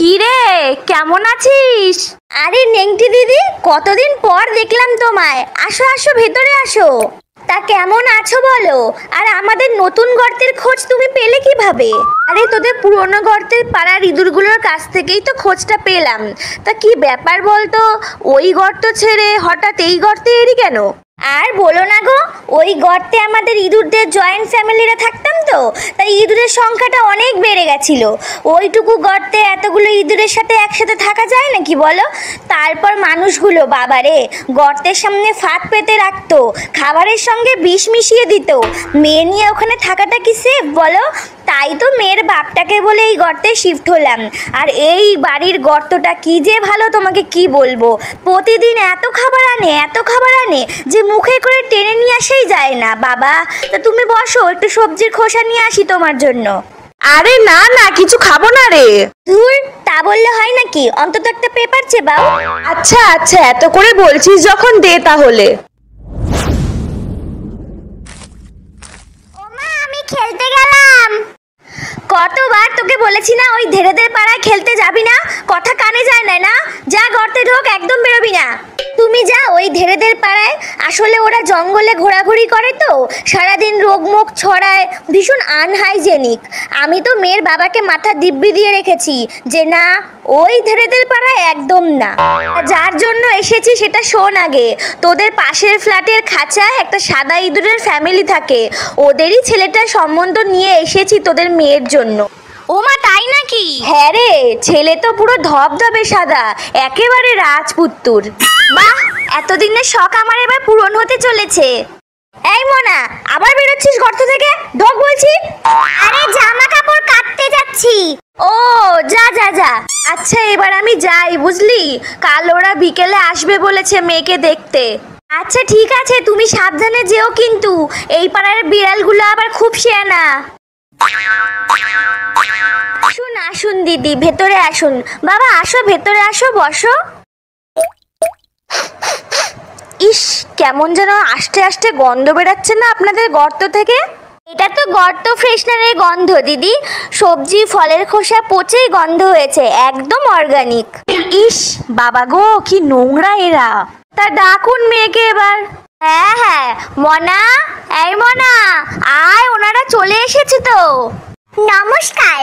কি রে, কেমন আছিস? আরে নেংটি দিদি, কতদিন পর দেখলাম তোমায়। আসো আসো, ভেতরে আসো। তা কেমন আছো বলো? আর আমাদের নতুন গর্তের খোঁজ তুমি পেলে কিভাবে? আরে তোদের পুরনো গর্তের পাড়ার ইঁদুরগুলোর কাছ থেকেই তো খোঁজটা পেলাম। তা কি ব্যাপার বলতো, ওই গর্ত ছেড়ে হঠাৎ এই গর্তে এলি কেন? আর বলো না গো, ওই গর্তে আমাদের ইঁদুরদের জয়েন্ট ফ্যামিলিরা থাকতাম তো, তাই ইঁদুরের সংখ্যাটা অনেক বেড়ে গেছিল। ওইটুকু গর্তে এতগুলো ইঁদুরের সাথে একসাথে থাকা যায় নাকি বলো? তারপর মানুষগুলো বাবারে গর্তের সামনে ফাঁদ পেতে রাখতো, খাবারের সঙ্গে বিষ মিশিয়ে দিত। মেয়ে নিয়ে ওখানে থাকাটা কি সেফ বলো? তাই তো মেয়ের বাপটাকে বলে এই গর্তে শিফট হলাম। আর এই বাড়ির গর্তটা কি যে ভালো, তোমাকে কি বলবো। প্রতিদিন এত খাবার আনে যে মুখে করে টেনে নিয়ে আসাই যায় না। বাবা, তা তুমি বসো, একটু সবজির খোসা নিয়ে আসি তোমার জন্য। আরে না না, কিছু খাবো না রে। ধুর, তা বললে হয় নাকি? অন্তত একটা পেপার চেবাও। আচ্ছা আচ্ছা, এত করে বলছিস যখন, দে তাহলে। ওমা, আমি খেলতে গেলাম। কতবার তোকে বলেছি না ওই ধেড়েদের পাড়ায় খেলতে যাবি না? কথা কানে যায় না? যা গর্তে ঢোক, একদম বেরোবি না। তুমি যা ওই ধেড়েদের পাড়ায়। আসলে ওরা জঙ্গলে ঘোরাঘুরি করে তো, সারাদিন রোগমুখ ছড়ায়, ভীষণ আনহাইজেনিক। আমি তো মেয়ের বাবাকে মাথা দিব্যি দিয়ে রেখেছি যে না, ওই ধেড়েদের পাড়ায় একদম না। যার জন্য এসেছি সেটা শোন আগে। তোদের পাশের ফ্ল্যাটের খাঁচায় একটা সাদা ইঁদুরের ফ্যামিলি থাকে, ওদেরই ছেলেটার সম্বন্ধ নিয়ে এসেছি তোদের মেয়ের জন্য। ওমা, তাই নাকি? হ্যাঁ রে, ছেলে তো পুরো ধবধবে সাদা, একেবারে রাজপুত্তুর। বাহ, এতদিনের শখ আমার এবার পূরণ হতে চলেছে। এই মোনা, আবার বেরোচ্ছিস গর্ত থেকে? ঢোক বলছি। আরে জামা কাপড় কাটতে যাচ্ছি। ও যা যা যা। আচ্ছা, এবার আমি যাই, বুঝলি? কাল ওরা বিকেলে আসবে বলেছে মেয়েকে দেখতে। আচ্ছা ঠিক আছে, তুমি সাবধানে যেও কিন্তু। এই পাড়ার বিড়ালগুলো আবার খুব শেয়ানা। আসুন আসুন দিদি, ভেতরে আসুন। বাবা আসো, ভেতরে আসো, বসো। ইস, কেমন যেন আস্তে আস্তে গন্ধ বেরাচ্ছে না আপনাদের গর্ত থেকে? এটা তো গর্ত ফ্রেশনারের গন্ধ দিদি। সবজি ফলের খোসা পচেই গন্ধ হয়েছে, একদম অর্গানিক। ইস বাবা গো, কি নোংরা এরা। তা ডাকুন মেয়েকে এবার। হ্যাঁ হ্যাঁ, মনা, এই মনা আয়, ওনারা চলে এসেছে তো। নমস্কার।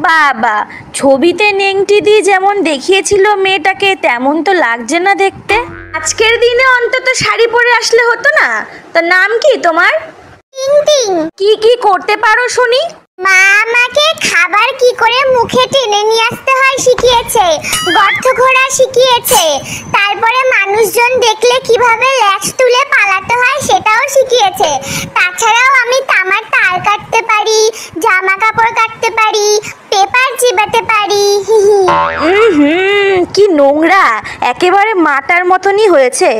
বাবা, ছবিতে নেংটি দি যেমন দেখিয়েছিল মেয়েটাকে, তেমন তো লাগছে না দেখতে। আজকের দিনে অন্তত শাড়ি পরে আসলে হতো না? তো নাম কি তোমার? টিং। কি কি করতে পারো শুনি? মা আমাকে খাবার কি করে মুখে টেনে নিয়ে আসতে হয় শিখিয়েছে, গর্ত ঘোরা শিখিয়েছে, তারপরে মানুষজন দেখলে কিভাবে ল্যাচ তুলে পালাতে হয় সেটাও শিখিয়েছে। তাছাড়াও আমি তামার তার কাটতে পারি, জামা কাপড় কাটতে পারি, পেপার চিবাতে পারি। কি নোংরা, একেবারে মাটার মতনই হয়েছে।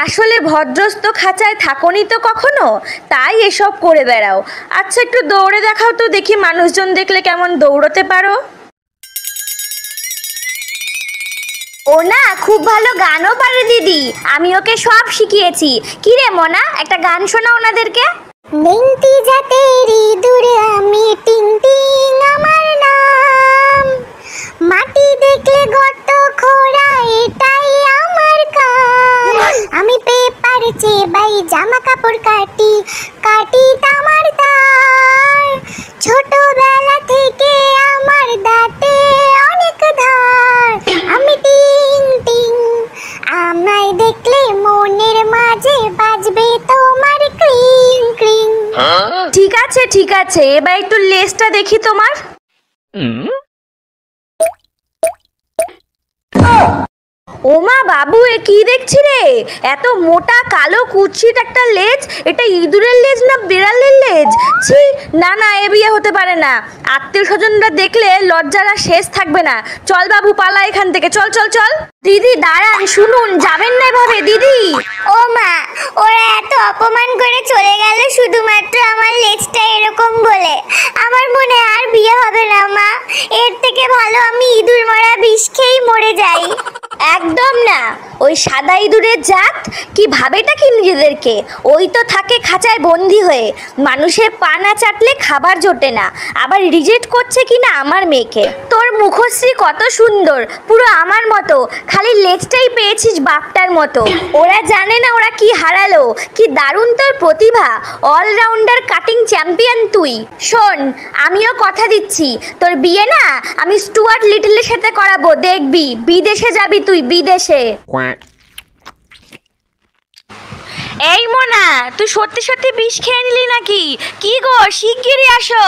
আসলে ভদ্রস্থ খাঁচায় থাকোনি তো কখনো, তাই এসব করে বেড়াও। আচ্ছা, একটু দৌড়ে দেখাও তো দেখি, মানুষজন দেখলে কেমন দৌড়তে পারো। ও না, খুব ভালো গানও পারে দিদি, আমি ওকে সব শিখিয়েছি। কি রে মনা, একটা গান শোনা ওনাদেরকে। নেংটি জাতের ইঁদুর আমি, টিং টিং আমার নাম, মাটি দেখলে গর্ত খোঁড়া এটাই আমার কাজ। আমি পেপার চেবাই, জামা কাপড় কাটি, কাটি তামার তার, ছোটবেলা থেকে আমার দাঁতে অনেক ধার। আমি টিং টিং, আমায় দেখলে মনের মাঝে বাজবে তোমার ক্রিং ক্রিং। ঠিক আছে ঠিক আছে, এবার একটু লেজটা দেখি তোমার। ওমা বাবু, এ কি দেখছি রে? এত মোটা কালো কুৎসিত একটা লেজ, এটা ইঁদুরের লেজ না বিড়ালের লেজ? ছি, না না, এ বিয়ে হতে পারে না। আত্মীয় স্বজনরা দেখলে লজ্জারা শেষ থাকবে না। চল বাবু, পালা এখান থেকে, চল চল চল। দিদি দাঁড়ান, শুনুন, যাবেন না এভাবে দিদি। ও মা, ওরা এত অপমান করে চলে গেল শুধুমাত্র আমার লেজটা এরকম বলে। আমার মনে আর বিয়ে হবে না মা, এর থেকে ভালো আমি ইঁদুর মারা বিষ খেয়েই মরে যাই। একদম না। ওই সাদা ইঁদুরের জাত কি ভাবেটা কি নিজেদেরকে, ওই তো থাকে খাঁচায় বন্দি হয়ে, মানুষের পা না চাটলে খাবার জোটে না, আবার রিজেক্ট করছে কিনা আমার মেয়েকে। তোর মুখশ্রী কত সুন্দর, পুরো আমার মতো, খালি লেজটাই পেয়েছিস বাপটার মতো। ওরা জানে না ওরা কি হারালো, কি দারুণ তোর প্রতিভা, অলরাউন্ডার কাটিং চ্যাম্পিয়ন তুই। শোন, আমিও কথা দিচ্ছি, তোর বিয়ে না আমি স্টুয়ার্ট লিটলের সাথে করাবো, দেখবি বিদেশে যাবি তুই, বিদেশে। এই মোনা, তুই সত্যি সত্যি বিষ খেয়ে নিলি নাকি? কি গো, শিগগিরই আসো।